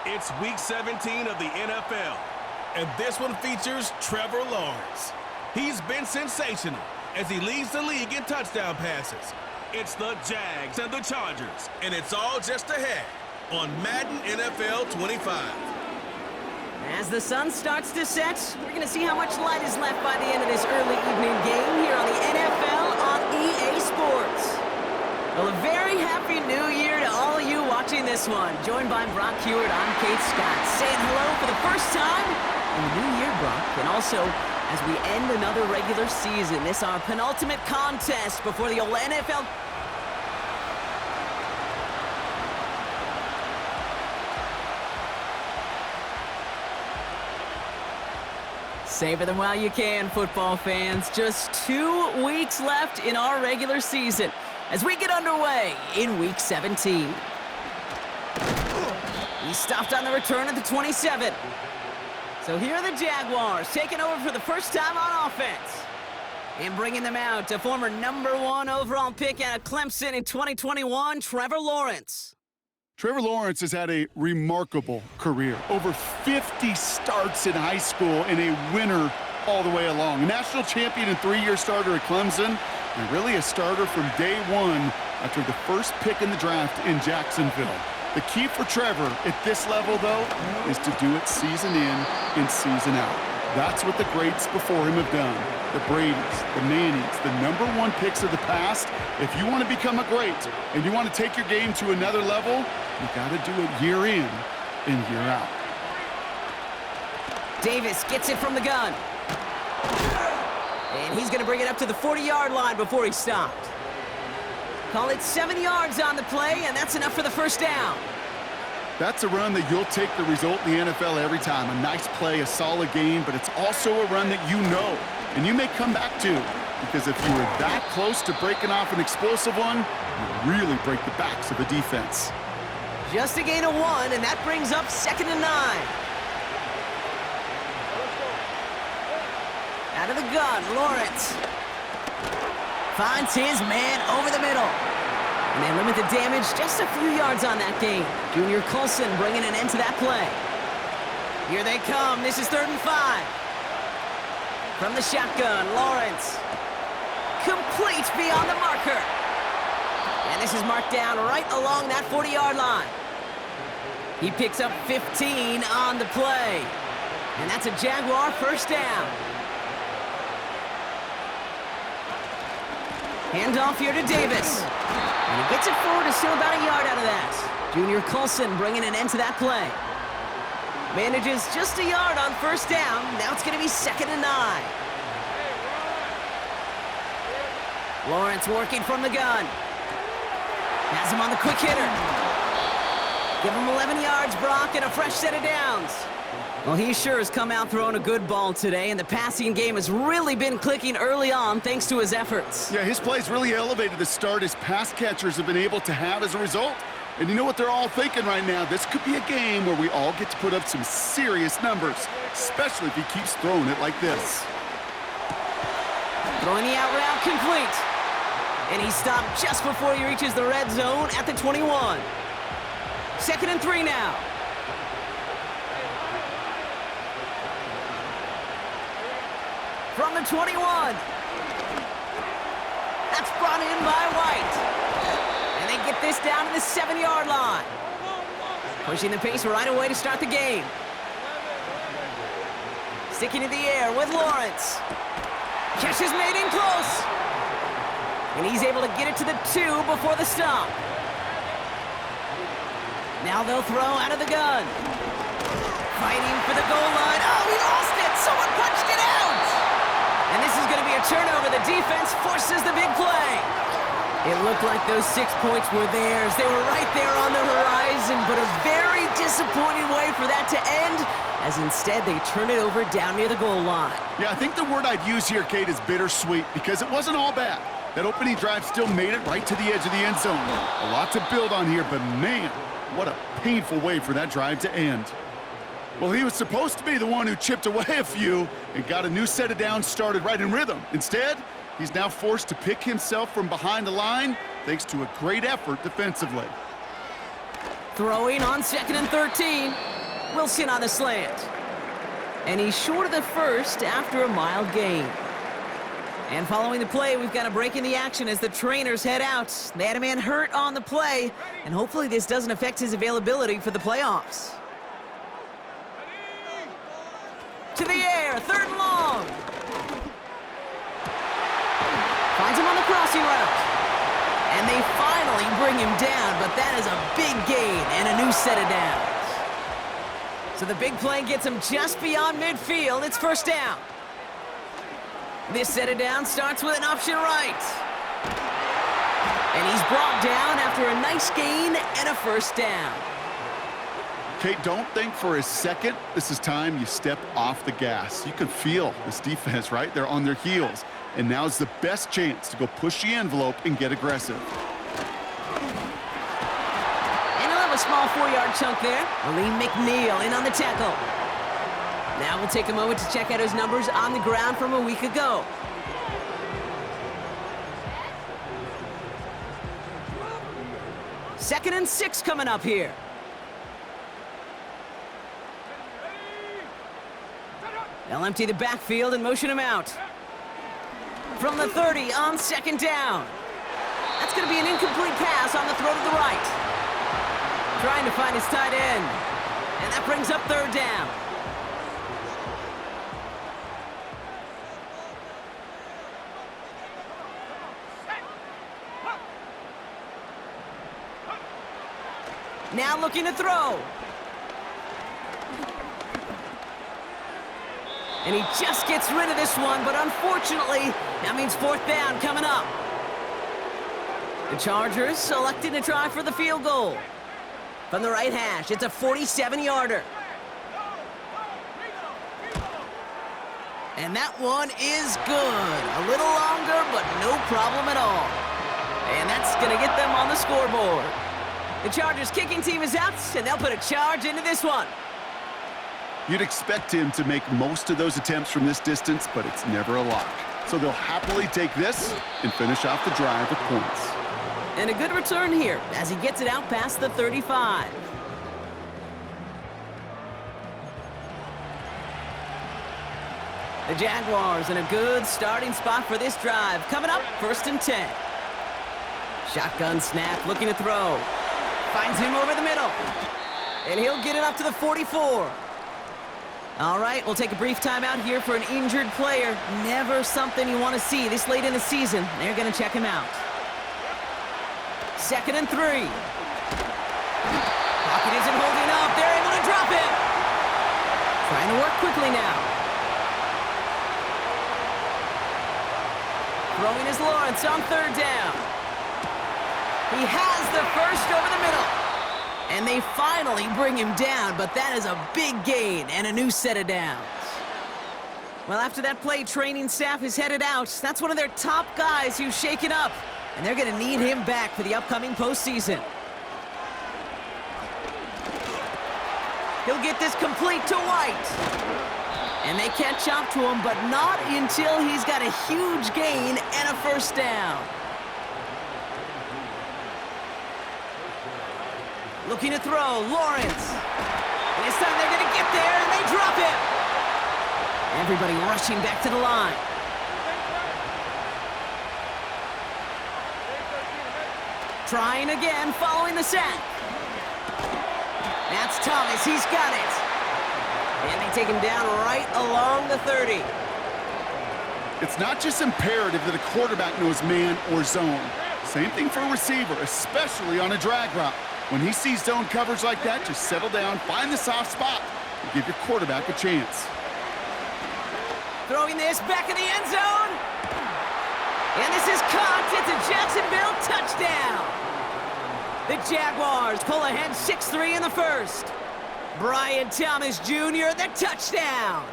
It's Week 17 of the NFL, and this one features Trevor Lawrence. He's been sensational as he leads the league in touchdown passes. It's the Jags and the Chargers, and it's all just ahead on Madden NFL 25. As the sun starts to set, we're going to see how much light is left by the end of this early evening game here on the NFL on EA Sports. Well, a very happy new year to all of you watching this one. Joined by Brock Hewitt, I'm Kate Scott, saying hello for the first time in the new year, Brock. And also, as we end another regular season, this our penultimate contest before the old NFL... Savor them while you can, football fans. Just 2 weeks left in our regular season as we get underway in Week 17. He stopped on the return at the 27. So here are the Jaguars taking over for the first time on offense. And bringing them out to former #1 overall pick out of Clemson in 2021, Trevor Lawrence. Trevor Lawrence has had a remarkable career. Over 50 starts in high school and a winner all the way along. A national champion and 3-year starter at Clemson, and really a starter from day one after the first pick in the draft in Jacksonville. The key for Trevor at this level, though, is to do it season in and season out. That's what the greats before him have done. The Bradys, the Mannings, the #1 picks of the past. If you want to become a great and you want to take your game to another level, you got to do it year in and year out. Davis gets it from the gun. And he's going to bring it up to the 40-yard line before he stopped. Call it 7 yards on the play, and that's enough for the first down. That's a run that you'll take the result in the NFL every time. A nice play, a solid game, but it's also a run that you know, and you may come back to, because if you were that close to breaking off an explosive one, you really break the backs of the defense. Just a gain of 1, and that brings up 2nd and 9. Out of the gun, Lawrence finds his man over the middle. And they limit the damage just a few yards on that gain. Junior Colson bringing an end to that play. Here they come. This is 3rd and 5. From the shotgun, Lawrence. Complete beyond the marker. And this is marked down right along that 40-yard line. He picks up 15 on the play. And that's a Jaguar first down. Handoff here to Davis. And he gets it forward, is still about a yard out of that. Junior Colson bringing an end to that play. Manages just a yard on first down. Now it's going to be 2nd and 9. Lawrence working from the gun. Has him on the quick hitter. Give him 11 yards, Brock, and a fresh set of downs. Well, he sure has come out throwing a good ball today, and the passing game has really been clicking early on thanks to his efforts. Yeah, his plays really elevated the start his pass catchers have been able to have as a result. And you know what they're all thinking right now? This could be a game where we all get to put up some serious numbers, especially if he keeps throwing it like this. Throwing the out route complete. And he stopped just before he reaches the red zone at the 21. 2nd and 3 now. From the 21. That's brought in by White. And they get this down to the 7-yard line. Pushing the pace right away to start the game. Sticking in the air with Lawrence. Catch is made in close. And he's able to get it to the 2 before the stop. Now they'll throw out of the gun. Fighting for the goal line. Oh, he lost it. Someone punched it out. And this is going to be a turnover. The defense forces the big play. It looked like those 6 points were theirs. They were right there on the horizon, but a very disappointing way for that to end, as instead they turn it over down near the goal line. Yeah, I think the word I'd use here, Kate, is bittersweet, because it wasn't all bad. That opening drive still made it right to the edge of the end zone. A lot to build on here, but man, what a painful way for that drive to end. Well, he was supposed to be the one who chipped away a few and got a new set of downs started right in rhythm. Instead, he's now forced to pick himself from behind the line thanks to a great effort defensively. Throwing on 2nd and 13. Wilson on the slant. And he's short of the first after a mild gain. And following the play, we've got a break in the action as the trainers head out. They had a man hurt on the play, and hopefully this doesn't affect his availability for the playoffs. To the air, 3rd and long. Finds him on the crossing route. And they finally bring him down, but that is a big gain and a new set of downs. So the big play gets him just beyond midfield. It's 1st down. This set of downs starts with an option right. And he's brought down after a nice gain and a 1st down. Kate, don't think for a second this is time you step off the gas. You can feel this defense, right? They're on their heels. And now's the best chance to go push the envelope and get aggressive. And he'll have a small 4-yard chunk there. Lee McNeil in on the tackle. Now we'll take a moment to check out his numbers on the ground from a week ago. Second and 6 coming up here. They'll empty the backfield and motion him out. From the 30 on 2nd down. That's going to be an incomplete pass on the throw to the right. Trying to find his tight end. And that brings up 3rd down. Now looking to throw. And he just gets rid of this one, but unfortunately, that means 4th down coming up. The Chargers selecting to try for the field goal. From the right hash, it's a 47-yarder. And that one is good. A little longer, but no problem at all. And that's going to get them on the scoreboard. The Chargers kicking team is out, and they'll put a charge into this one. You'd expect him to make most of those attempts from this distance, but it's never a lock. So they'll happily take this and finish off the drive with points. And a good return here as he gets it out past the 35. The Jaguars in a good starting spot for this drive. Coming up, 1st and 10. Shotgun snap, looking to throw. Finds him over the middle. And he'll get it up to the 44. All right, we'll take a brief timeout here for an injured player. Never something you want to see this late in the season. They're going to check him out. 2nd and 3. Pocket isn't holding up. They're able to drop him. Trying to work quickly now. Throwing is Lawrence on 3rd down. He has the first over the middle. And they finally bring him down, but that is a big gain and a new set of downs. Well, after that play, training staff is headed out. That's one of their top guys who's shaken up, and they're going to need him back for the upcoming postseason. He'll get this complete to White. And they catch up to him, but not until he's got a huge gain and a 1st down. Looking to throw, Lawrence. And this time they're going to get there, and they drop him. Everybody rushing back to the line. Trying again, following the sack. That's Thomas, he's got it. And they take him down right along the 30. It's not just imperative that a quarterback knows man or zone. Same thing for a receiver, especially on a drag route. When he sees zone coverage like that, just settle down, find the soft spot, and give your quarterback a chance. Throwing this back in the end zone. And this is caught. It's a Jacksonville touchdown. The Jaguars pull ahead 6-3 in the 1st. Brian Thomas Jr., the touchdown.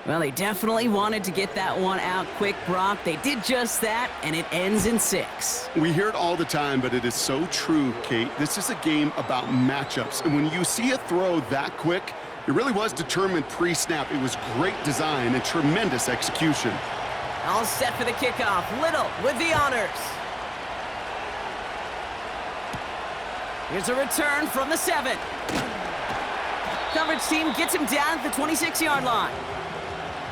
Well, they definitely wanted to get that one out quick, Brock. They did just that, and it ends in 6. We hear it all the time, but it is so true, Kate. This is a game about matchups, and when you see a throw that quick, it really was determined pre-snap. It was great design and tremendous execution. All set for the kickoff. Little with the honors. Here's a return from the 7. Coverage team gets him down at the 26-yard line.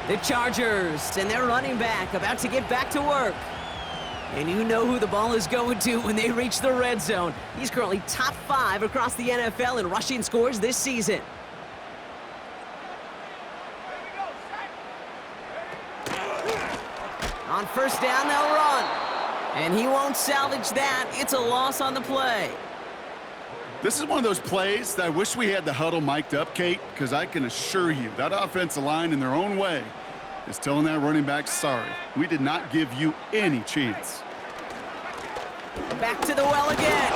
The Chargers and their running back about to get back to work. And you know who the ball is going to when they reach the red zone. He's currently top 5 across the NFL in rushing scores this season. On first down, they'll run. And he won't salvage that. It's a loss on the play. This is one of those plays that I wish we had the huddle mic'd up, Kate, because I can assure you that offensive line in their own way is telling that running back, sorry, we did not give you any chance. Back to the well again.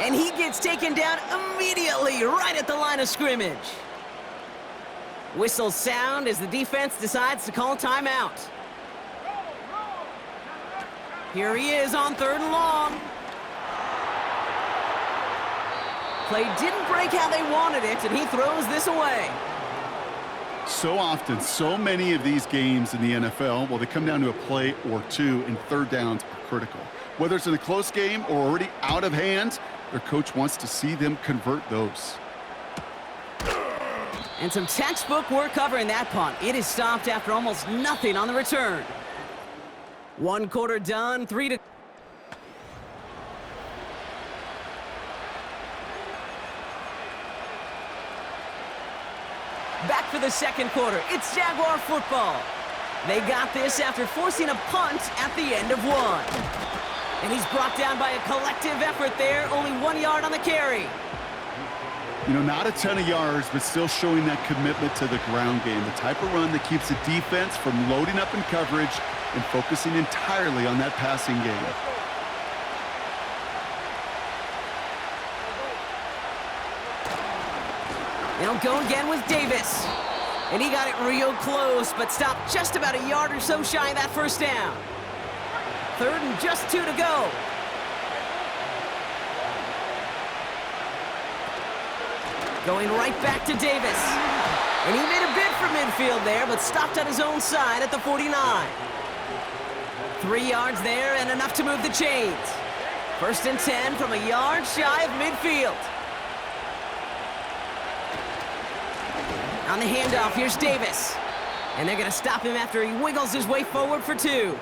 And he gets taken down immediately right at the line of scrimmage. Whistles sound as the defense decides to call timeout. Here he is on 3rd and long. Play didn't break how they wanted it, and he throws this away. So often, so many of these games in the NFL, well, they come down to a play or two, and 3rd downs are critical. Whether it's in a close game or already out of hand, their coach wants to see them convert those. And some textbook work covering that punt. It is stopped after almost nothing on the return. 1 quarter done, 3 to... Back for the 2nd quarter. It's Jaguar football. They got this after forcing a punt at the end of 1. And he's brought down by a collective effort there. Only 1 yard on the carry. You know, not a ton of yards, but still showing that commitment to the ground game. The type of run that keeps the defense from loading up in coverage and focusing entirely on that passing game. They'll go again with Davis. And he got it real close, but stopped just about a yard or so shy of that first down. 3rd and just 2 to go. Going right back to Davis. And he made a bid for midfield there, but stopped on his own side at the 49. 3 yards there and enough to move the chains. 1st and 10 from a yard shy of midfield. On the handoff, here's Davis. And they're going to stop him after he wiggles his way forward for 2.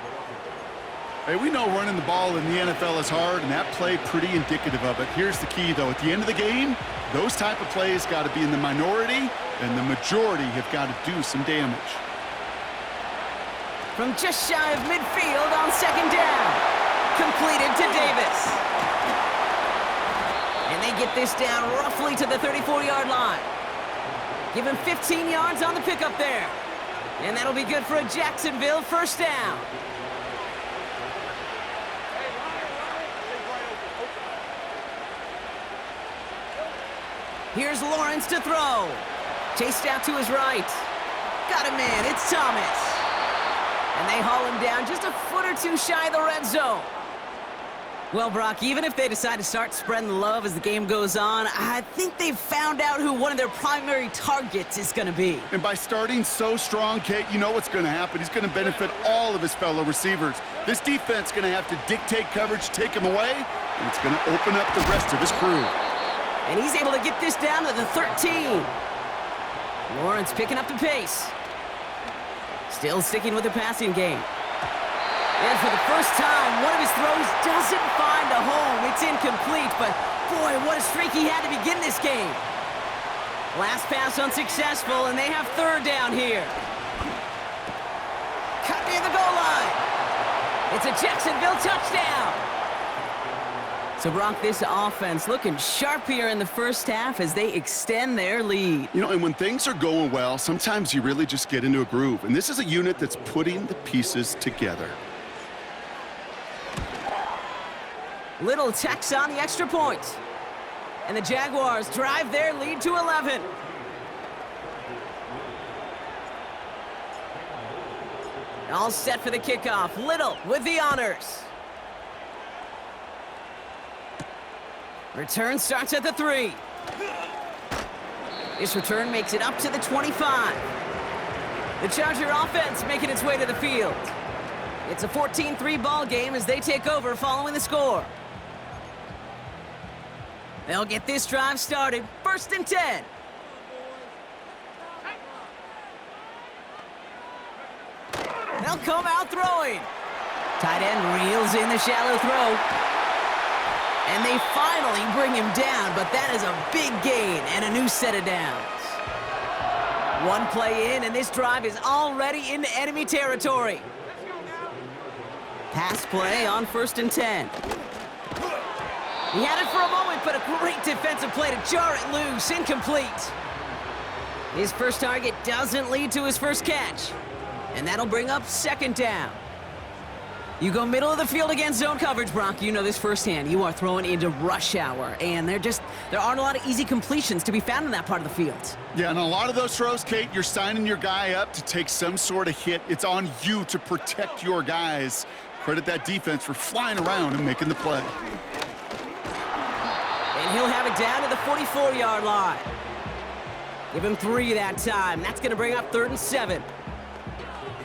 Hey, we know running the ball in the NFL is hard, and that play pretty indicative of it. Here's the key, though. At the end of the game, those type of plays got to be in the minority, and the majority have got to do some damage. From just shy of midfield on 2nd down. Completed to Davis. And they get this down roughly to the 34-yard line. Give him 15 yards on the pickup there. And that'll be good for a Jacksonville 1st down. Here's Lawrence to throw. Chased out to his right. Got him in. It's Thomas. And they haul him down just a foot or two shy of the red zone. Well, Brock, even if they decide to start spreading the love as the game goes on, I think they've found out who one of their primary targets is going to be. And by starting so strong, Kate, you know what's going to happen. He's going to benefit all of his fellow receivers. This defense is going to have to dictate coverage, take him away, and it's going to open up the rest of his crew. And he's able to get this down to the 13. Lawrence picking up the pace. Still sticking with the passing game. And for the first time, one of his throws doesn't find a home. It's incomplete, but boy, what a streak he had to begin this game. Last pass unsuccessful, and they have 3rd down here. Cut near the goal line. It's a Jacksonville touchdown. So, Brock, this offense looking sharp here in the first half as they extend their lead. You know, and when things are going well, sometimes you really just get into a groove. And this is a unit that's putting the pieces together. Little tacks on the extra point. And the Jaguars drive their lead to 11. All set for the kickoff. Little with the honors. Return starts at the 3. This return makes it up to the 25. The Charger offense making its way to the field. It's a 14-3 ball game as they take over following the score. They'll get this drive started. 1st and 10. They'll come out throwing. Tight end reels in the shallow throw. And they finally bring him down, but that is a big gain and a new set of downs. One play in, and this drive is already into enemy territory. Pass play on 1st and 10. He had it for a moment, but a great defensive play to jar it loose. Incomplete. His first target doesn't lead to his first catch. And that'll bring up 2nd down. You go middle of the field against zone coverage, Brock. You know this firsthand. You are throwing into rush hour, and there aren't a lot of easy completions to be found in that part of the field. Yeah, and a lot of those throws, Kate, you're signing your guy up to take some sort of hit. It's on you to protect your guys. Credit that defense for flying around and making the play. And he'll have it down to the 44-yard line. Give him 3 that time. That's going to bring up 3rd and 7.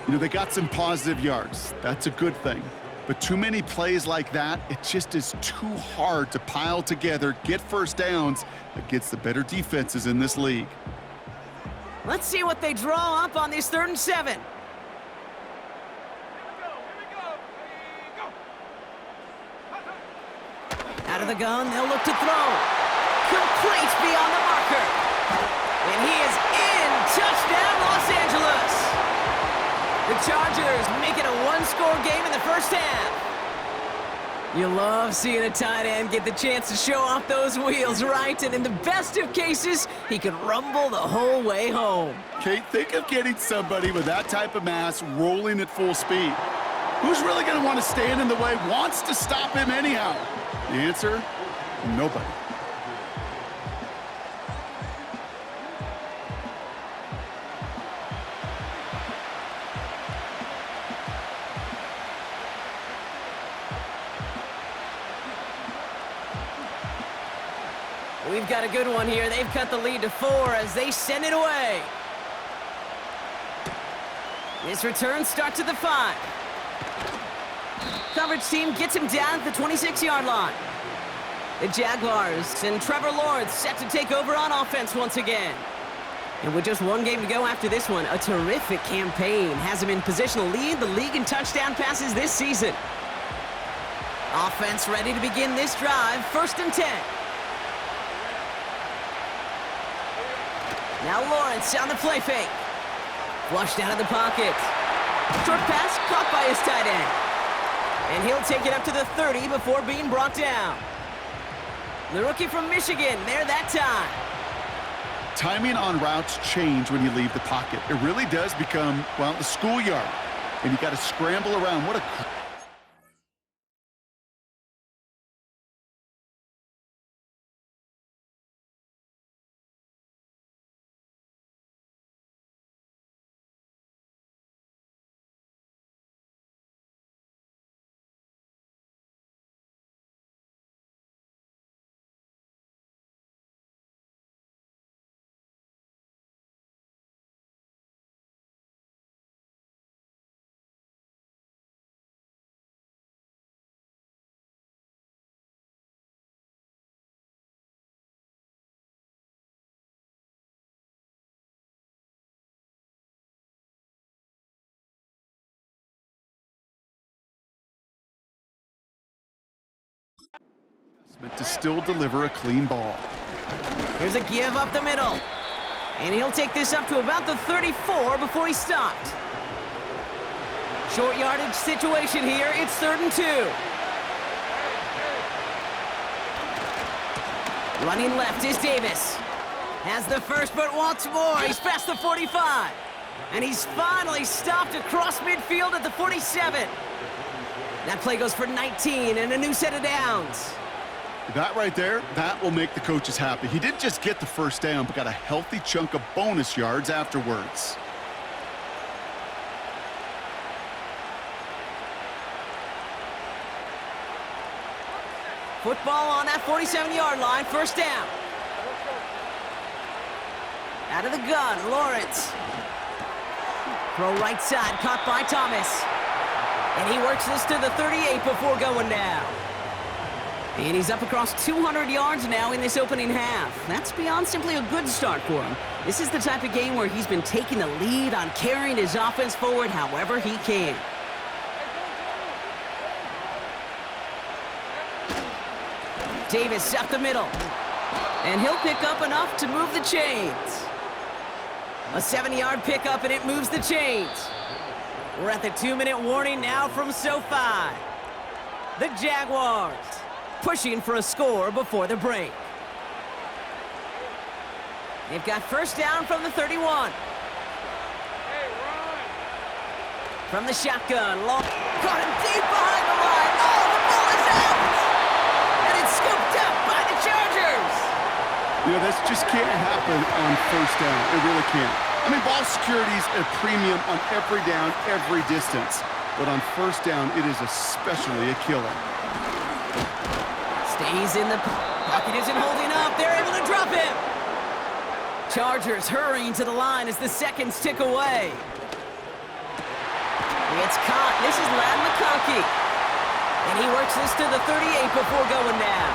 You know, they got some positive yards. That's a good thing. But too many plays like that, it just is too hard to pile together, get first downs against the better defenses in this league. Let's see what they draw up on this 3rd and 7. Out of the gun, they'll look to throw. Complete beyond the marker. And he is in. Touchdown, Los Angeles. The Chargers make it a 1-score game in the first half. You love seeing a tight end get the chance to show off those wheels, right? And in the best of cases, he could rumble the whole way home. Kate, think of getting somebody with that type of mass rolling at full speed. Who's really going to want to stand in the way, wants to stop him anyhow? The answer, nobody. We've got a good one here. They've cut the lead to 4 as they send it away. This return starts at the 5. Coverage team gets him down at the 26-yard line. The Jaguars and Trevor Lawrence set to take over on offense once again. And with just 1 game to go after this one, a terrific campaign has him in position to lead the league in touchdown passes this season. Offense ready to begin this drive, 1st and 10. Now Lawrence on the play fake. Flushed out of the pocket. Short pass caught by his tight end. And he'll take it up to the 30 before being brought down. The rookie from Michigan there that time. Timing on routes change when you leave the pocket. It really does become, well, the schoolyard. And you got to scramble around. What a... to still deliver a clean ball. Here's a give up the middle. And he'll take this up to about the 34 before he stopped. Short yardage situation here. It's 3rd and 2. Running left is Davis. Has the first, but wants more. He's past the 45. And he's finally stopped across midfield at the 47. That play goes for 19 and a new set of downs. That right there, that will make the coaches happy. He didn't just get the first down, but got a healthy chunk of bonus yards afterwards. Football on that 47-yard line, 1st down. Out of the gun, Lawrence. Throw right side, caught by Thomas. And he works this to the 38 before going down. And he's up across 200 yards now in this opening half. That's beyond simply a good start for him. This is the type of game where he's been taking the lead on carrying his offense forward however he can. Davis up the middle. And he'll pick up enough to move the chains. A 7-yard pickup, and it moves the chains. We're at the 2-minute warning now from SoFi. The Jaguars pushing for a score before the break. They've got first down from the 31. From the shotgun, long. Caught him deep behind the line. Oh, the ball is out! And it's scooped up by the Chargers. You know, this just can't happen on first down. It really can't. I mean, ball security's a premium on every down, every distance. But on first down, it is especially a killer. Stays in the pocket, isn't holding up. They're able to drop him. Chargers hurrying to the line as the seconds tick away. It's caught. This is Ladd McConkey. And he works this to the 38 before going down.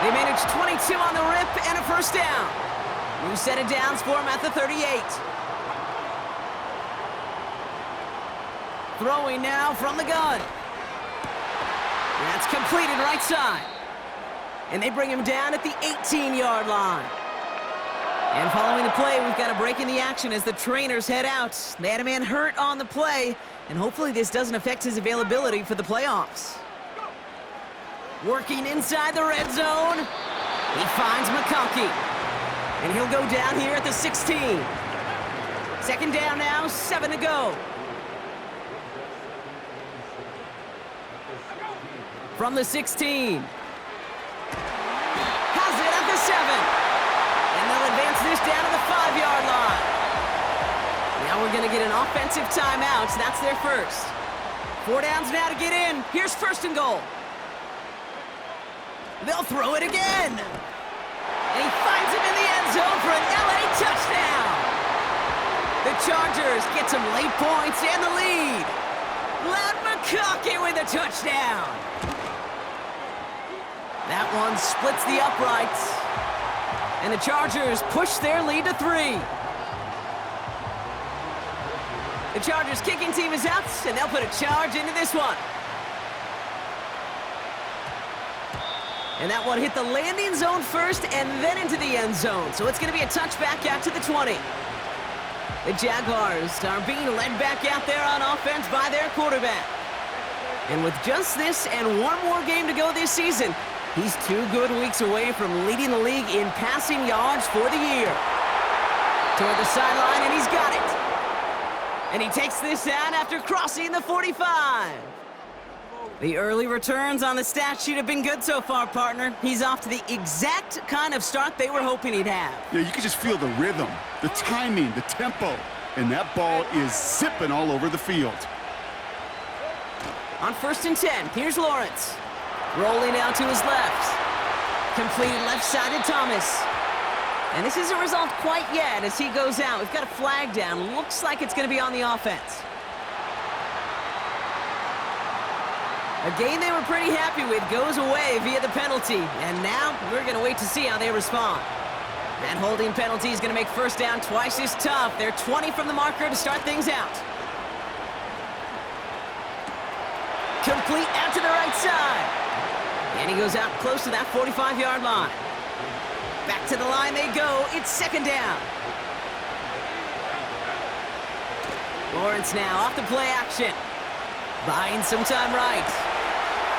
They managed 22 on the rip and a first down. New set of downs for him at the 38. Throwing now from the gun. That's completed right side. And they bring him down at the 18-yard line. And following the play, we've got a break in the action as the trainers head out. They had a man hurt on the play, and hopefully this doesn't affect his availability for the playoffs. Working inside the red zone. He finds McConkey. And he'll go down here at the 16. Second down now, 7 to go. From the 16. Has it at the 7. And they'll advance this down to the 5-yard line. Now we're going to get an offensive timeout. So that's their first. 4 downs now to get in. Here's first and goal. They'll throw it again. And he finds him in the end zone for an LA touchdown. The Chargers get some late points and the lead. Ladd McConkey with a touchdown. That one splits the uprights. And the Chargers push their lead to 3. The Chargers kicking team is out, and they'll put a charge into this one. And that one hit the landing zone first and then into the end zone. So it's going to be a touchback out to the 20. The Jaguars are being led back out there on offense by their quarterback. And with just this and one more game to go this season, he's 2 good weeks away from leading the league in passing yards for the year. Toward the sideline, and he's got it. And he takes this down after crossing the 45. The early returns on the stat sheet have been good so far, partner. He's off to the exact kind of start they were hoping he'd have. Yeah, you can just feel the rhythm, the timing, the tempo, and that ball is zipping all over the field. On 1st and 10, here's Lawrence. Rolling out to his left. Complete left-sided Thomas. And this isn't resolved quite yet as he goes out. We've got a flag down. Looks like it's going to be on the offense. A game they were pretty happy with goes away via the penalty. And now we're going to wait to see how they respond. That holding penalty is going to make first down twice as tough. They're 20 from the marker to start things out. Complete out to the right side. And he goes out close to that 45-yard line. Back to the line they go. It's second down. Lawrence now off the play action. Buying some time right.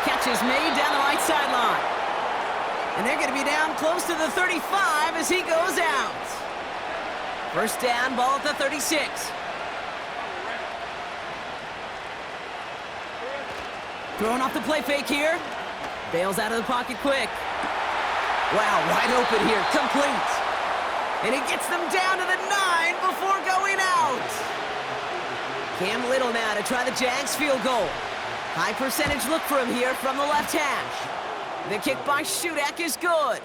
Catch is made down the right sideline. And they're going to be down close to the 35 as he goes out. First down, ball at the 36. Throwing off the play fake here. Bails out of the pocket quick. Wow, wide open here, complete. And he gets them down to the 9 before going out. Cam Little now to try the Jags field goal. High percentage look for him here from the left hash. The kick by Shudak is good.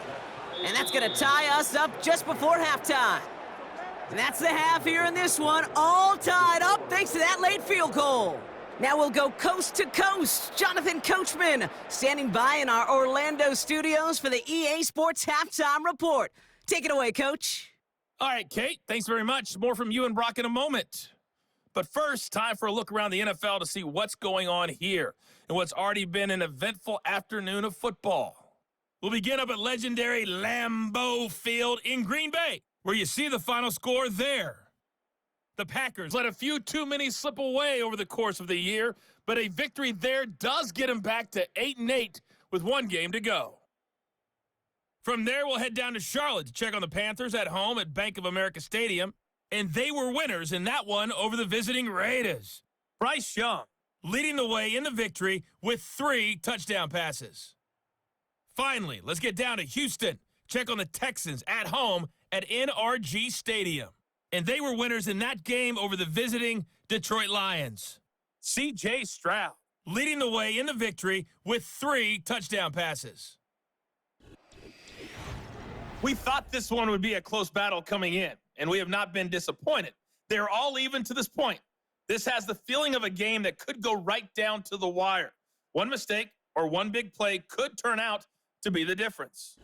And that's going to tie us up just before halftime. And that's the half here in this one, all tied up thanks to that late field goal. Now we'll go coast to coast. Jonathan Coachman standing by in our Orlando studios for the EA Sports Halftime Report. Take it away, Coach. All right, Kate, thanks very much. More from you and Brock in a moment. But first, time for a look around the NFL to see what's going on here and what's already been an eventful afternoon of football. We'll begin up at legendary Lambeau Field in Green Bay, where you see the final score there. The Packers let a few too many slip away over the course of the year, but a victory there does get them back to 8-8 with one game to go. From there, we'll head down to Charlotte to check on the Panthers at home at Bank of America Stadium, and they were winners in that one over the visiting Raiders. Bryce Young leading the way in the victory with 3 touchdown passes. Finally, let's get down to Houston, check on the Texans at home at NRG Stadium. And they were winners in that game over the visiting Detroit Lions. C.J. Stroud leading the way in the victory with 3 touchdown passes. We thought this one would be a close battle coming in, and we have not been disappointed. They're all even to this point. This has the feeling of a game that could go right down to the wire. One mistake or one big play could turn out to be the difference.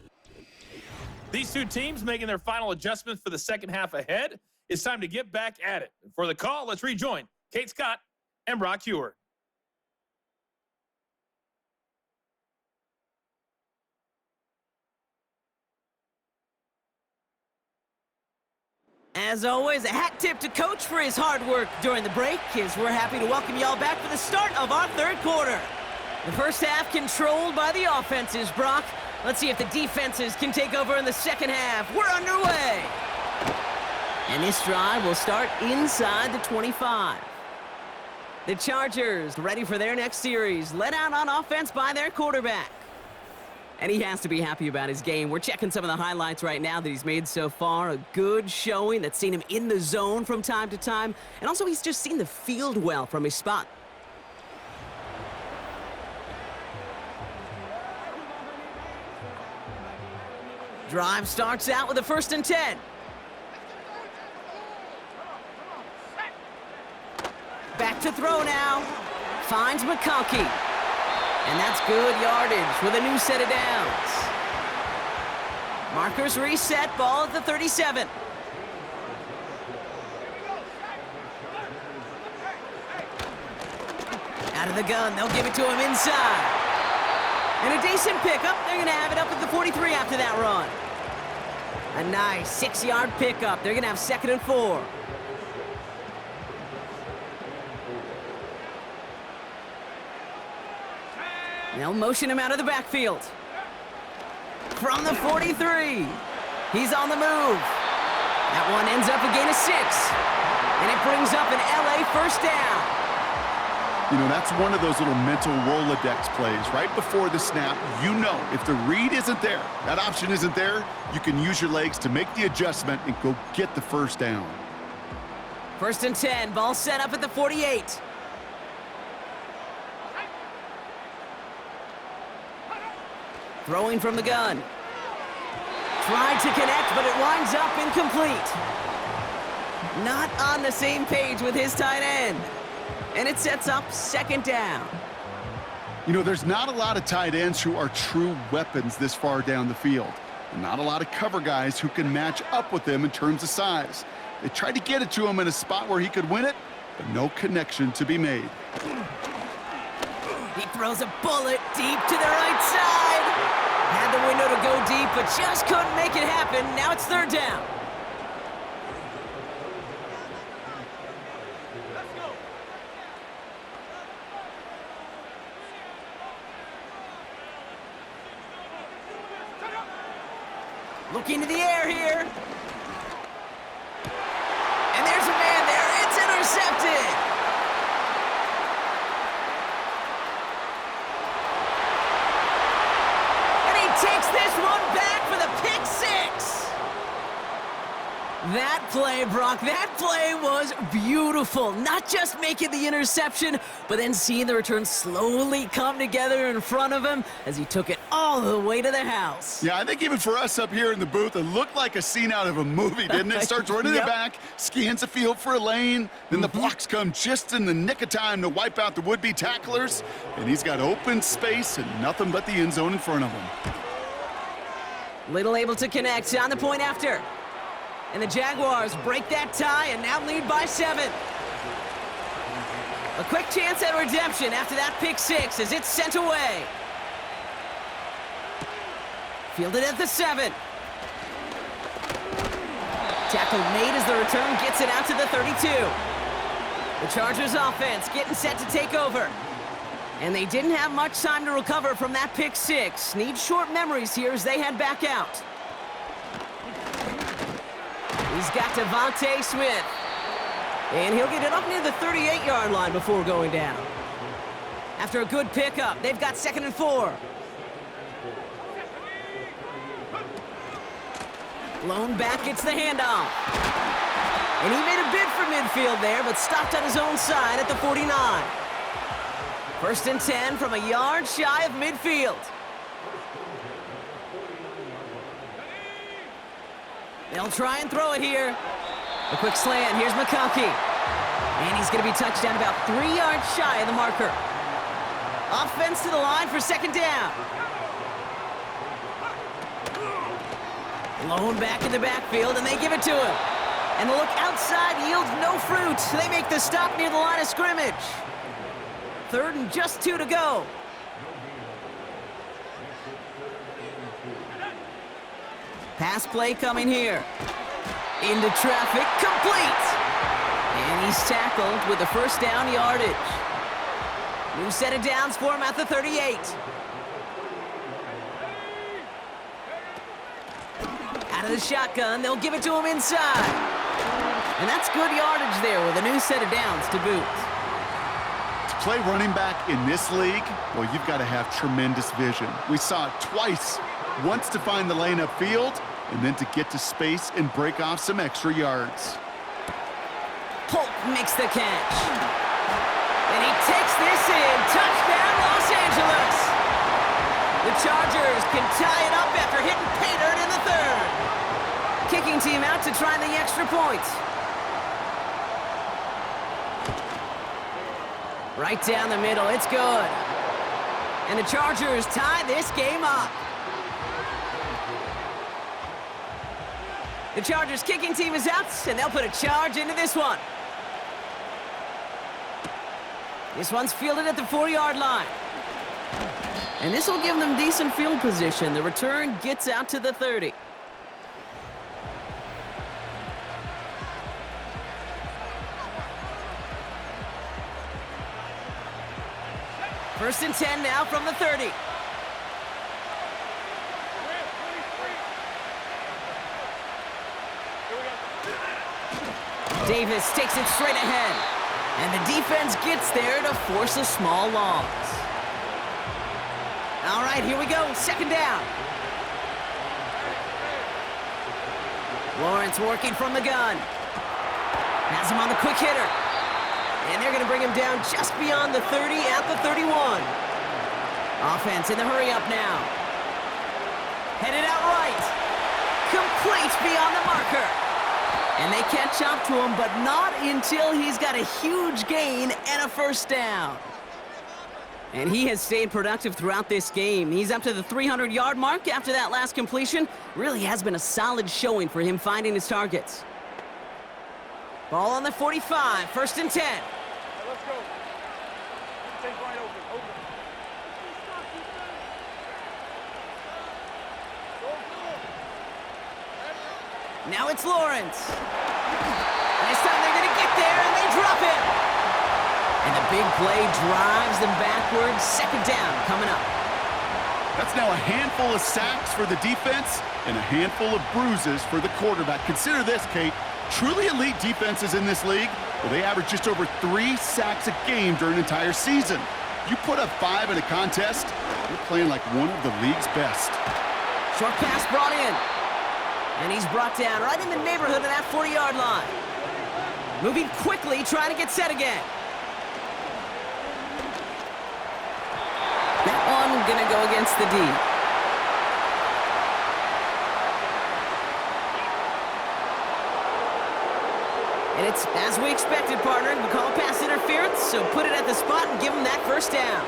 These two teams making their final adjustments for the second half ahead. It's time to get back at it. For the call, let's rejoin Kate Scott and Brock Heward. As always, a hat tip to Coach for his hard work during the break, as we're happy to welcome y'all back for the start of our third quarter. The first half controlled by the offenses, Brock. Let's see if the defenses can take over in the second half. We're underway. And this drive will start inside the 25. The Chargers ready for their next series, led out on offense by their quarterback. And he has to be happy about his game. We're checking some of the highlights right now that he's made so far. A good showing that's seen him in the zone from time to time. And also he's just seen the field well from his spot. Drive starts out with a 1st and 10. Back to throw now. Finds McConkey. And that's good yardage with a new set of downs. Markers reset, ball at the 37. Out of the gun, they'll give it to him inside. And a decent pickup. They're going to have it up at the 43 after that run. A nice 6-yard pickup. They're going to have 2nd and 4. They'll motion him out of the backfield. From the 43. He's on the move. That one ends up a gain of 6. And it brings up an LA first down. You know, that's one of those little mental Rolodex plays. Right before the snap, you know if the read isn't there, that option isn't there, you can use your legs to make the adjustment and go get the first down. 1st and 10. Ball set up at the 48. Throwing from the gun. Tried to connect, but it winds up incomplete. Not on the same page with his tight end. And it sets up 2nd down. You know, there's not a lot of tight ends who are true weapons this far down the field. And not a lot of cover guys who can match up with them in terms of size. They tried to get it to him in a spot where he could win it, but no connection to be made. He throws a bullet deep to the right side. Had the window to go deep, but just couldn't make it happen. Now it's 3rd down. Looking to the air here. And there's a man there. It's intercepted. And he takes this one back for the pick 6. That play, Brock, that play was beautiful. Not just making the interception, but then seeing the return slowly come together in front of him as he took it all the way to the house. Yeah, I think even for us up here in the booth, it looked like a scene out of a movie, didn't it? Starts running it back, scans the field for a lane, then the blocks come just in the nick of time to wipe out the would-be tacklers, and he's got open space and nothing but the end zone in front of him. Little able to connect on the point after. And the Jaguars break that tie and now lead by 7. A quick chance at redemption after that pick 6 as it's sent away. Fielded at the 7. Tackle made as the return gets it out to the 32. The Chargers offense getting set to take over. And they didn't have much time to recover from that pick 6. Need short memories here as they head back out. He's got Devontae Smith. And he'll get it up near the 38-yard line before going down. After a good pickup, they've got 2nd and 4. Lone back gets the handoff. And he made a bid for midfield there, but stopped on his own side at the 49. 1st and 10 from a yard shy of midfield. They'll try and throw it here. A quick slant. Here's McConkey. And he's going to be touched down about 3 yards shy of the marker. Offense to the line for 2nd down. Lone back in the backfield, and they give it to him. And the look outside yields no fruit. They make the stop near the line of scrimmage. 3rd and just 2 to go. Pass play coming here. Into traffic, complete! And he's tackled with the 1st down yardage. New set of downs for him at the 38. Out of the shotgun, they'll give it to him inside. And that's good yardage there with a new set of downs to boot. To play running back in this league, well, you've got to have tremendous vision. We saw it twice. Once to find the lane upfield, and then to get to space and break off some extra yards. Polk makes the catch. And he takes this in. Touchdown, Los Angeles. The Chargers can tie it up after hitting pay dirt in the 3rd. Kicking team out to try the extra point. Right down the middle, it's good. And the Chargers tie this game up. The Chargers kicking team is out, and they'll put a charge into this one. This one's fielded at the 4-yard line. And this will give them decent field position. The return gets out to the 30. First and 10 now from the 30. Davis takes it straight ahead. And the defense gets there to force a small loss. All right, here we go. 2nd down. Lawrence working from the gun. Has him on the quick hitter. And they're going to bring him down just beyond the 30 at the 31. Offense in the hurry up now. Headed out right. Complete beyond the marker. And they catch up to him, but not until he's got a huge gain and a 1st down. And he has stayed productive throughout this game. He's up to the 300-yard mark after that last completion. Really has been a solid showing for him finding his targets. Ball on the 45, 1st and 10. Let's go. Take right open. Now it's Lawrence. This time they're going to get there, and they drop it. And the big play drives them backwards. 2nd down coming up. That's now a handful of sacks for the defense and a handful of bruises for the quarterback. Consider this, Kate. Truly elite defenses in this league, well, they average just over 3 sacks a game during an entire season. You put up 5 in a contest, you're playing like one of the league's best. Short pass brought in. And he's brought down right in the neighborhood of that 40-yard line. Moving quickly, trying to get set again. That one gonna go against the D. And it's as we expected, partner. We call a pass interference, so put it at the spot and give them that first down.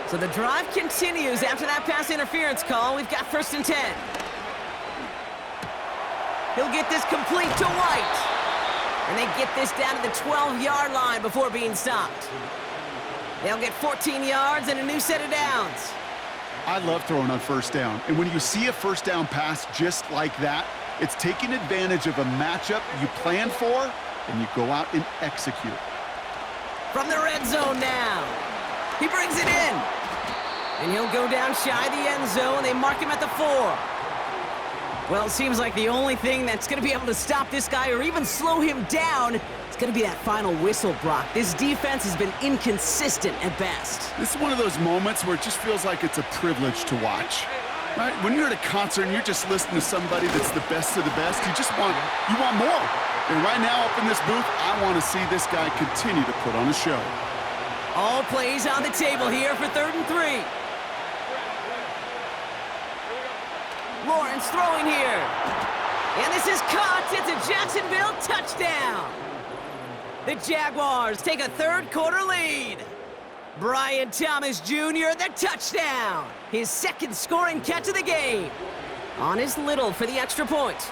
So the drive continues after that pass interference call. We've got 1st and 10. He'll get this complete to White. And they get this down to the 12-yard line before being stopped. They'll get 14 yards and a new set of downs. I love throwing on 1st down. And when you see a 1st down pass just like that, it's taking advantage of a matchup you plan for, and you go out and execute. From the red zone now. He brings it in. And he'll go down shy of the end zone. They mark him at the 4. Well, it seems like the only thing that's going to be able to stop this guy or even slow him down is going to be that final whistle, Brock. This defense has been inconsistent at best. This is one of those moments where it just feels like it's a privilege to watch. Right? When you're at a concert and you're just listening to somebody that's the best of the best, you want more. And right now up in this booth, I want to see this guy continue to put on a show. All plays on the table here for 3rd and 3. Lawrence throwing here. And this is caught. It's a Jacksonville touchdown. The Jaguars take a 3rd quarter lead. Brian Thomas Jr., the touchdown. His 2nd scoring catch of the game. On his little for the extra point.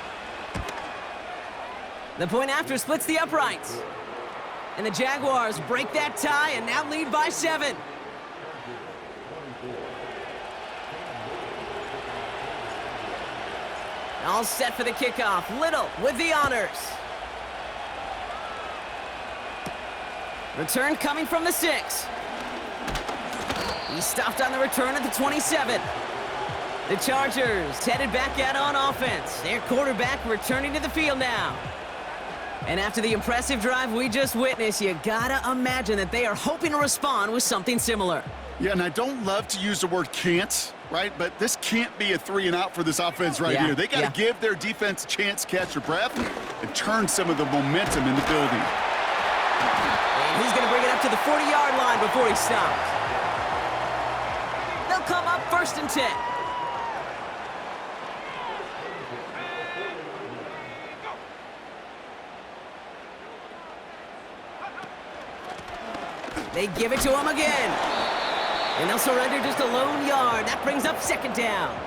The point after splits the uprights. And the Jaguars break that tie and now lead by 7. All set for the kickoff. Little with the honors. Return coming from the 6. He stopped on the return at the 27. The Chargers headed back out on offense. Their quarterback returning to the field now. And after the impressive drive we just witnessed, you gotta imagine that they are hoping to respond with something similar. Yeah, and I don't love to use the word can't, right? But this can't be a 3-and-out for this offense right here. They got to give their defense a chance to catch their breath and turn some of the momentum in the building. And he's going to bring it up to the 40-yard line before he stops. They'll come up 1st and 10. They give it to him again. And they'll surrender just a lone yard. That brings up 2nd down.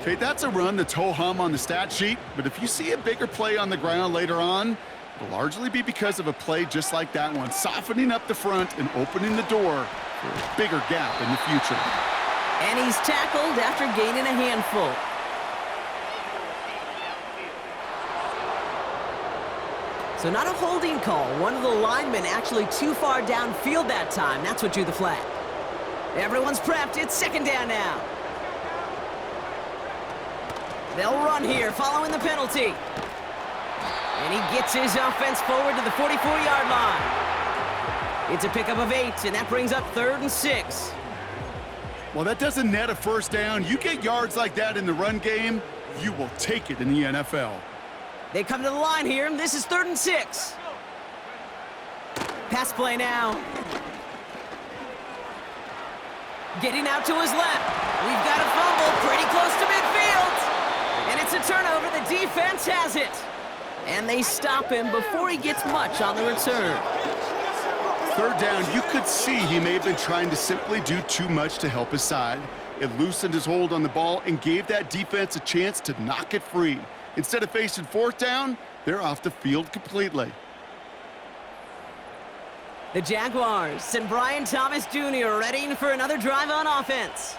Okay, that's a run that's ho-hum on the stat sheet, but if you see a bigger play on the ground later on, it'll largely be because of a play just like that one, softening up the front and opening the door for a bigger gap in the future. And he's tackled after gaining a handful. So not a holding call. One of the linemen actually too far downfield that time. That's what drew the flag. Everyone's prepped. It's 2nd down now. They'll run here following the penalty. And he gets his offense forward to the 44-yard line. It's a pickup of 8, and that brings up 3rd and 6. Well, that doesn't net a 1st down. You get yards like that in the run game, you will take it in the NFL. They come to the line here, and this is 3rd and 6. Pass play now. Getting out to his left. We've got a fumble pretty close to midfield. And it's a turnover. The defense has it. And they stop him before he gets much on the return. 3rd down, you could see he may have been trying to simply do too much to help his side. It loosened his hold on the ball and gave that defense a chance to knock it free. Instead of facing 4th down, they're off the field completely. The Jaguars and Brian Thomas Jr. readying for another drive on offense.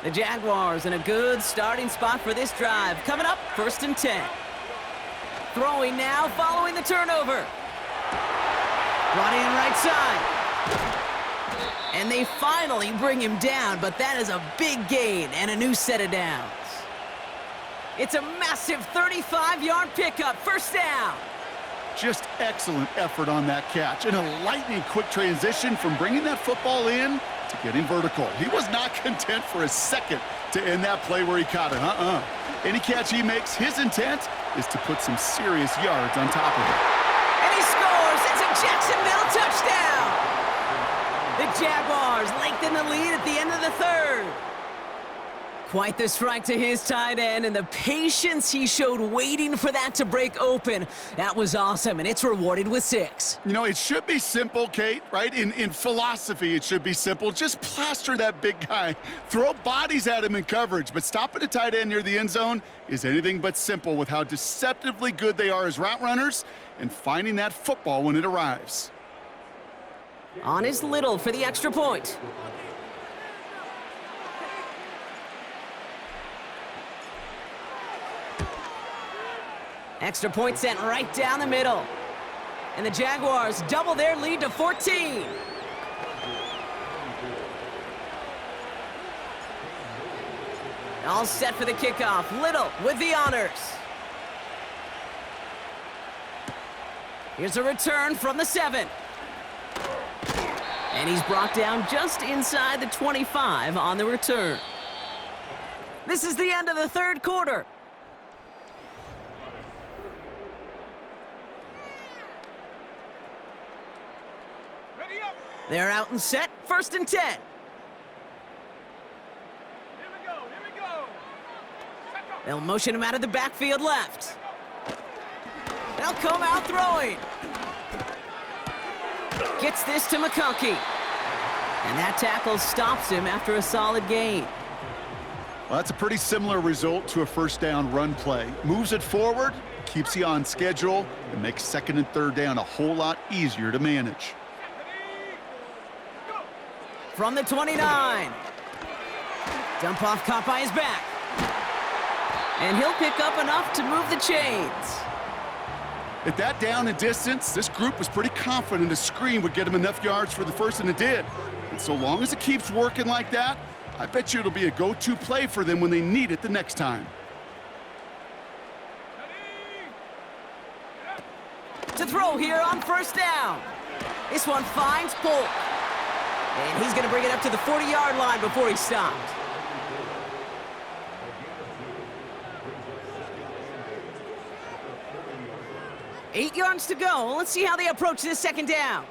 The Jaguars in a good starting spot for this drive. Coming up, 1st and 10. Throwing now following the turnover. Brought in right side. And they finally bring him down, but that is a big gain and a new set of downs. It's a massive 35-yard pickup. 1st down. Just excellent effort on that catch and a lightning-quick transition from bringing that football in to getting vertical. He was not content for a second to end that play where he caught it. Any catch he makes, his intent is to put some serious yards on top of it. And he scores. It's a Jacksonville touchdown. The Jaguars lengthen the lead at the end of the third. Quite the strike to his tight end, and the patience he showed waiting for that to break open. That was awesome, and it's rewarded with 6. You know, it should be simple, Kate, right? In philosophy, it should be simple. Just plaster that big guy. Throw bodies at him in coverage, but stopping a tight end near the end zone is anything but simple with how deceptively good they are as route runners and finding that football when it arrives. On is Little for the extra point. Extra point sent right down the middle. And the Jaguars double their lead to 14. All set for the kickoff. Little with the honors. Here's a return from the 7. And he's brought down just inside the 25 on the return. This is the end of the third quarter. They're out and set, 1st and 10. Here we go. They'll motion him out of the backfield left. They'll come out throwing. Gets this to McConkey. And that tackle stops him after a solid gain. Well, that's a pretty similar result to a first down run play. Moves it forward, keeps you on schedule, and makes 2nd and 3rd down a whole lot easier to manage. From the 29. Dump off caught by his back. And he'll pick up enough to move the chains. At that down and distance, this group was pretty confident a screen would get him enough yards for the first, and it did. And so long as it keeps working like that, I bet you it'll be a go-to play for them when they need it the next time. To throw here on 1st down. This one finds Polk. And he's going to bring it up to the 40-yard line before he's stopped. Eight yards to go. Let's see how they approach this 2nd down.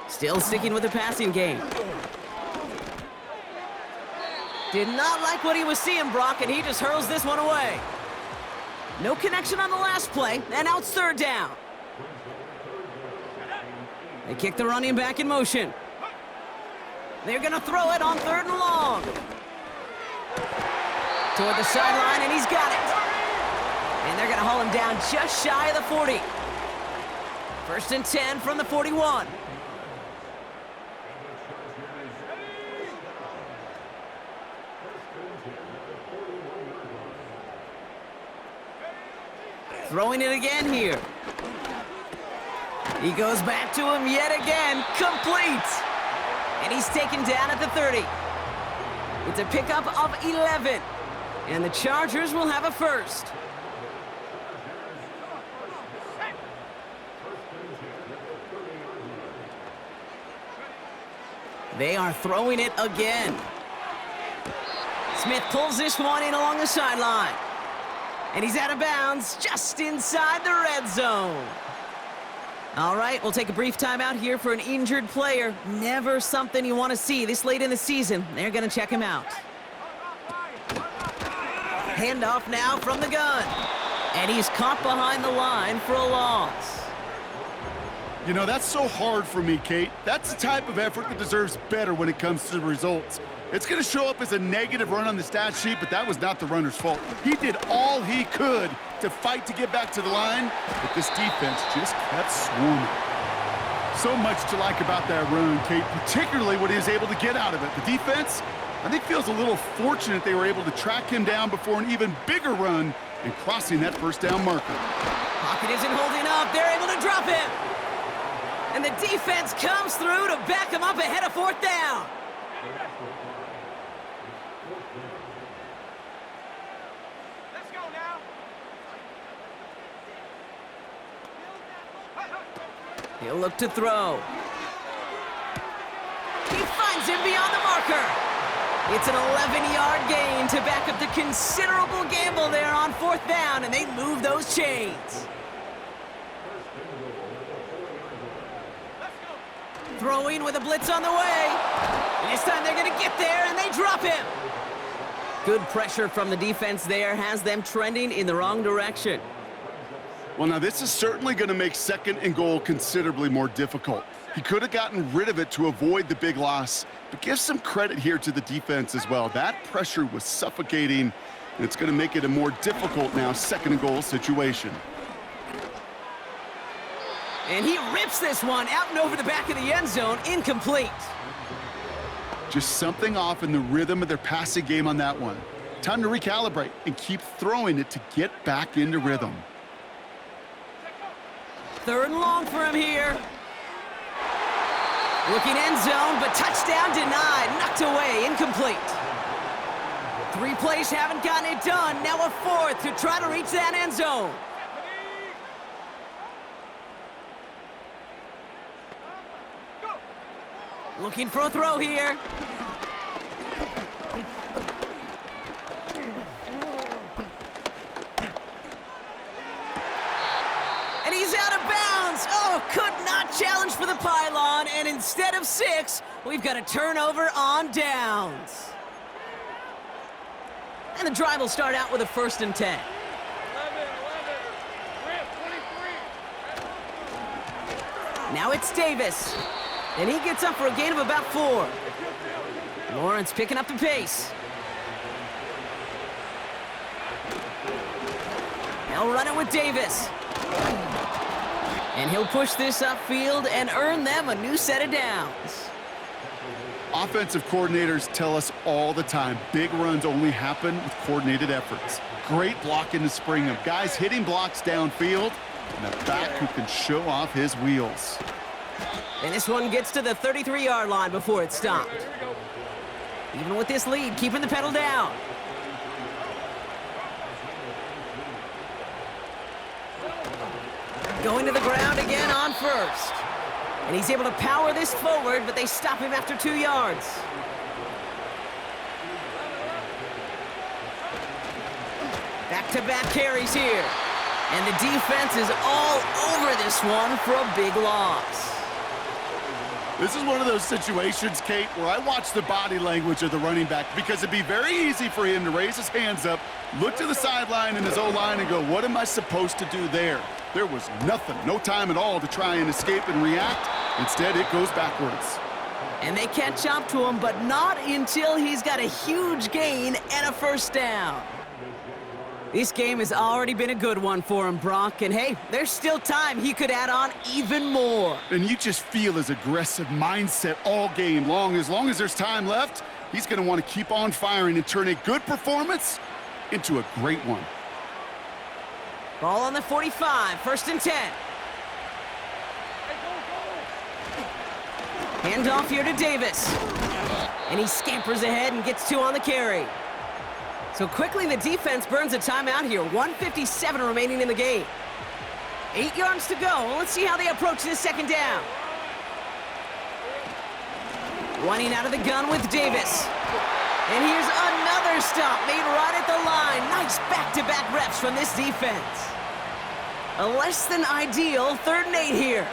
Still sticking with the passing game. Did not like what he was seeing, Brock, and he just hurls this one away. No connection on the last play, and now it's 3rd down. They kick the running back in motion. They're going to throw it on 3rd and long. Toward the sideline, and he's got it. And they're going to haul him down just shy of the 40. 1st and 10 from the 41. Throwing it again here. He goes back to him yet again. Complete. And he's taken down at the 30. It's a pickup of 11. And the Chargers will have a first. They are throwing it again. Smith pulls this one in along the sideline. And he's out of bounds just inside the red zone. All right, we'll take a brief timeout here for an injured player. Never something you want to see this late in the season. They're going to check him out. Handoff now from the gun. And he's caught behind the line for a loss. You know, that's so hard for me, Kate. That's the type of effort that deserves better when it comes to the results. It's going to show up as a negative run on the stat sheet, but that was not the runner's fault. He did all he could to fight to get back to the line, but this defense just kept swarming. So much to like about that run, Kate, particularly what he was able to get out of it. The defense, I think, feels a little fortunate they were able to track him down before an even bigger run and crossing that 1st down marker. Pocket isn't holding up. They're able to drop him. And the defense comes through to back him up ahead of 4th down. Let's go now. He'll look to throw. He finds him beyond the marker. It's an 11-yard gain to back up the considerable gamble there on 4th down, and they move those chains. Throwing with a blitz on the way. And this time they're going to get there, and they drop him. Good pressure from the defense there has them trending in the wrong direction. Well, now this is certainly going to make 2nd and goal considerably more difficult. He could have gotten rid of it to avoid the big loss, but give some credit here to the defense as well. That pressure was suffocating, and it's going to make it a more difficult now 2nd and goal situation. And he rips this one out and over the back of the end zone, incomplete. Just something off in the rhythm of their passing game on that one. Time to recalibrate and keep throwing it to get back into rhythm. 3rd and long for him here. Looking end zone, but touchdown denied. Knocked away, incomplete. 3 plays haven't gotten it done. Now a 4th to try to reach that end zone. Looking for a throw here. And he's out of bounds. Oh, could not challenge for the pylon. And instead of 6, we've got a turnover on downs. And the drive will start out with a 1st and 10. 11. Rip, 23. Now it's Davis. And he gets up for a gain of about 4. Lawrence picking up the pace. They'll run it with Davis. And he'll push this upfield and earn them a new set of downs. Offensive coordinators tell us all the time, big runs only happen with coordinated efforts. Great blocking to spring them. Guys hitting blocks downfield, and a back who can show off his wheels. And this one gets to the 33-yard line before it's stopped. Even with this lead, keeping the pedal down. Going to the ground again on 1st. And he's able to power this forward, but they stop him after 2 yards. Back-to-back carries here. And the defense is all over this one for a big loss. This is one of those situations, Kate, where I watch the body language of the running back because it'd be very easy for him to raise his hands up, look to the sideline in his O-line and go, what am I supposed to do there? There was nothing, no time at all to try and escape and react. Instead, it goes backwards. And they catch up to him, but not until he's got a huge gain and a 1st down. This game has already been a good one for him, Brock. And hey, there's still time he could add on even more. And you just feel his aggressive mindset all game long. As there's time left, he's going to want to keep on firing and turn a good performance into a great one. Ball on the 45, 1st and 10. Handoff here to Davis. And he scampers ahead and gets 2 on the carry. So quickly the defense burns a timeout here. 1:57 remaining in the game. 8 yards to go. Let's see how they approach this 2nd down. Running out of the gun with Davis. And here's another stop made right at the line. Nice back-to-back reps from this defense. A less than ideal 3rd and 8 here.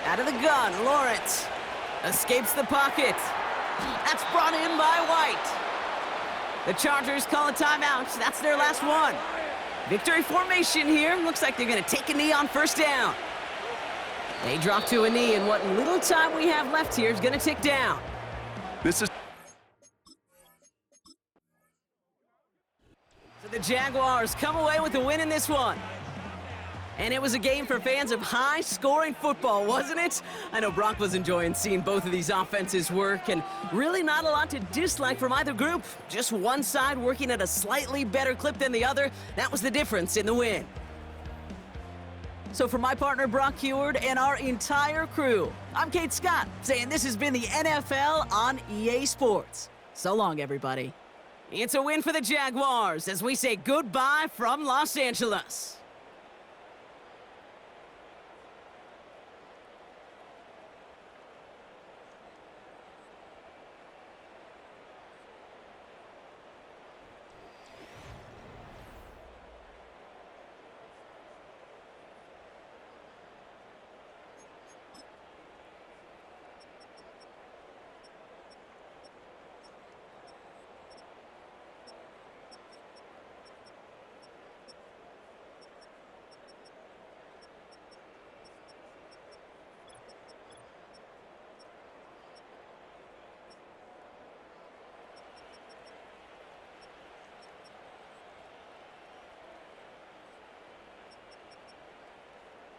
Out of the gun, Lawrence escapes the pocket. That's brought in by White. The Chargers call a timeout. That's their last one. Victory formation here. Looks like they're going to take a knee on 1st down. They drop to a knee, and what little time we have left here is going to tick down. This is... So the Jaguars come away with a win in this one. And it was a game for fans of high-scoring football, wasn't it? I know Brock was enjoying seeing both of these offenses work, and really not a lot to dislike from either group. Just one side working at a slightly better clip than the other. That was the difference in the win. So for my partner, Brock Heward, and our entire crew, I'm Kate Scott, saying this has been the NFL on EA Sports. So long, everybody. It's a win for the Jaguars as we say goodbye from Los Angeles.